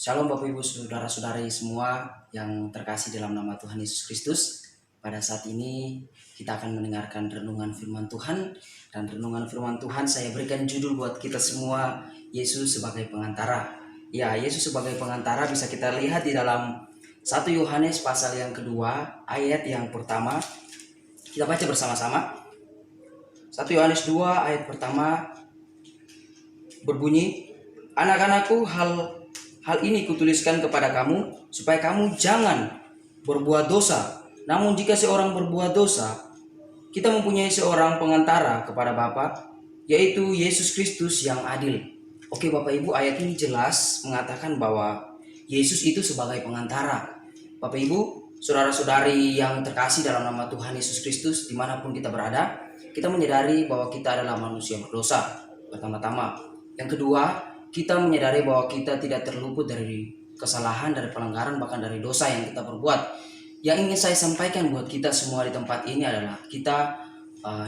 Shalom Bapak Ibu Saudara-saudari semua yang terkasih dalam nama Tuhan Yesus Kristus. Pada saat ini kita akan mendengarkan renungan firman Tuhan. Dan renungan firman Tuhan saya berikan judul buat kita semua, Yesus sebagai pengantara. Ya, Yesus sebagai pengantara bisa kita lihat di dalam 1 Yohanes pasal yang kedua ayat yang pertama. Kita baca bersama-sama. 1 Yohanes 2 ayat pertama berbunyi, "Anak-anakku, hal ini kutuliskan kepada kamu, supaya kamu jangan berbuat dosa. Namun jika seorang berbuat dosa, kita mempunyai seorang pengantara kepada Bapa, yaitu Yesus Kristus yang adil." Oke Bapak Ibu, ayat ini jelas mengatakan bahwa Yesus itu sebagai pengantara. Bapak Ibu, saudara-saudari yang terkasih dalam nama Tuhan Yesus Kristus, dimanapun kita berada, kita menyadari bahwa kita adalah manusia berdosa pertama-tama. Yang kedua, kita menyadari bahwa kita tidak terluput dari kesalahan, dari pelanggaran, bahkan dari dosa yang kita perbuat. Yang ingin saya sampaikan buat kita semua di tempat ini adalah kita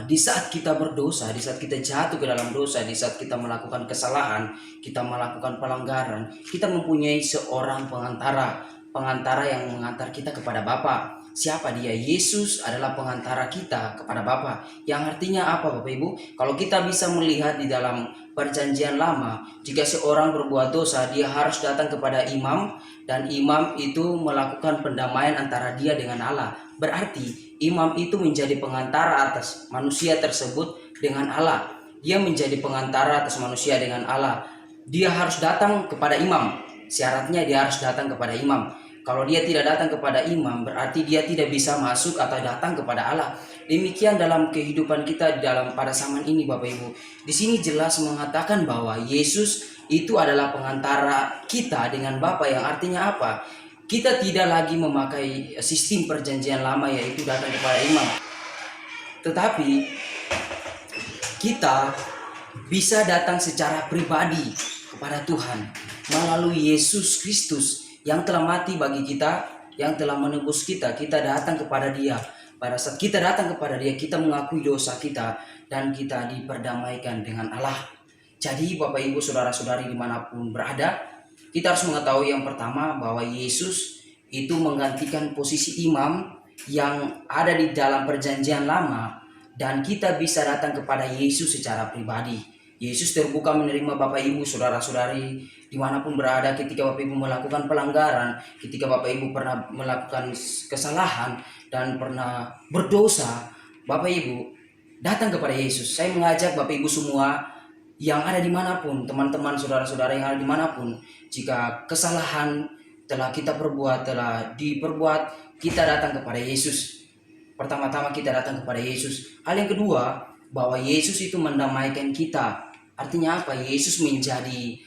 di saat kita berdosa, di saat kita jatuh ke dalam dosa, di saat kita melakukan kesalahan, kita melakukan pelanggaran, kita mempunyai seorang pengantara yang mengantar kita kepada Bapa. Siapa dia? Yesus adalah pengantara kita kepada Bapa. Yang artinya apa Bapak Ibu? Kalau kita bisa melihat di dalam Perjanjian Lama, jika seorang berbuat dosa, dia harus datang kepada imam, dan imam itu melakukan pendamaian antara dia dengan Allah. Berarti imam itu menjadi pengantara atas manusia tersebut dengan Allah. Dia menjadi pengantara atas manusia dengan Allah. Dia harus datang kepada imam. Syaratnya dia harus datang kepada imam. Kalau dia tidak datang kepada imam, berarti dia tidak bisa masuk atau datang kepada Allah. Demikian dalam kehidupan kita pada zaman ini Bapak Ibu. Di sini jelas mengatakan bahwa Yesus itu adalah pengantara kita dengan Bapa, yang artinya apa? Kita tidak lagi memakai sistem perjanjian lama yaitu datang kepada imam. Tetapi kita bisa datang secara pribadi kepada Tuhan melalui Yesus Kristus yang telah mati bagi kita, yang telah menebus kita. Kita datang kepada Dia. Pada saat kita datang kepada Dia, kita mengakui dosa kita dan kita diperdamaikan dengan Allah. Jadi Bapak Ibu saudara-saudari dimanapun berada, kita harus mengetahui yang pertama bahwa Yesus itu menggantikan posisi imam yang ada di dalam perjanjian lama, dan kita bisa datang kepada Yesus secara pribadi. Yesus terbuka menerima Bapak Ibu saudara-saudari dimanapun berada. Ketika Bapak Ibu melakukan pelanggaran, ketika Bapak Ibu pernah melakukan kesalahan dan pernah berdosa, Bapak Ibu datang kepada Yesus. Saya mengajak Bapak Ibu semua yang ada dimanapun, teman-teman saudara-saudara yang ada dimanapun, jika kesalahan telah kita perbuat, telah diperbuat, kita datang kepada Yesus. Pertama-tama kita datang kepada Yesus. Hal yang kedua, bahwa Yesus itu mendamaikan kita. Artinya apa? Yesus menjadi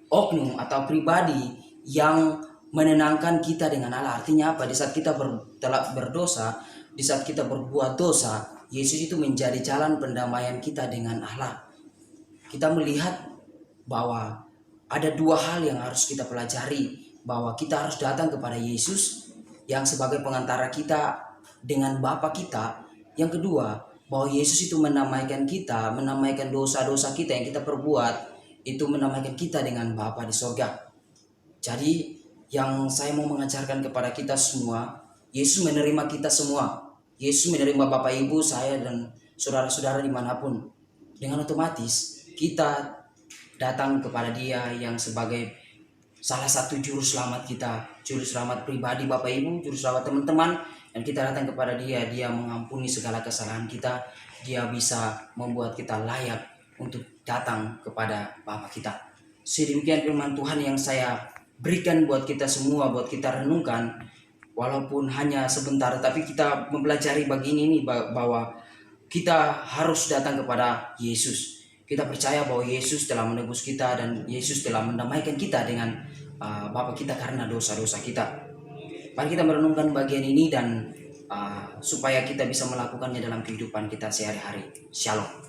oknum atau pribadi yang menenangkan kita dengan Allah. Artinya apa? Di saat kita telah berdosa, di saat kita berbuat dosa, Yesus itu menjadi jalan pendamaian kita dengan Allah. Kita melihat bahwa ada dua hal yang harus kita pelajari, bahwa kita harus datang kepada Yesus yang sebagai pengantara kita dengan Bapa kita. Yang kedua, bahwa Yesus itu menamaikan kita, menamaikan dosa-dosa kita yang kita perbuat, itu menamaikan kita dengan Bapa di sorga. Jadi yang saya mau mengajarkan kepada kita semua, Yesus menerima kita semua. Yesus menerima Bapak Ibu, saya dan saudara-saudara dimanapun. Dengan otomatis kita datang kepada Dia yang sebagai salah satu juru selamat kita, juru selamat pribadi Bapak Ibu, juru selamat teman-teman. Dan kita datang kepada Dia, Dia mengampuni segala kesalahan kita. Dia bisa membuat kita layak untuk datang kepada Bapa kita. Sedemikian firman Tuhan yang saya berikan buat kita semua, buat kita renungkan. Walaupun hanya sebentar, tapi kita mempelajari begini bahwa kita harus datang kepada Yesus. Kita percaya bahwa Yesus telah menebus kita dan Yesus telah mendamaikan kita dengan Bapa kita karena dosa-dosa kita. Mari kita merenungkan bagian ini dan supaya kita bisa melakukannya dalam kehidupan kita sehari-hari. Shalom.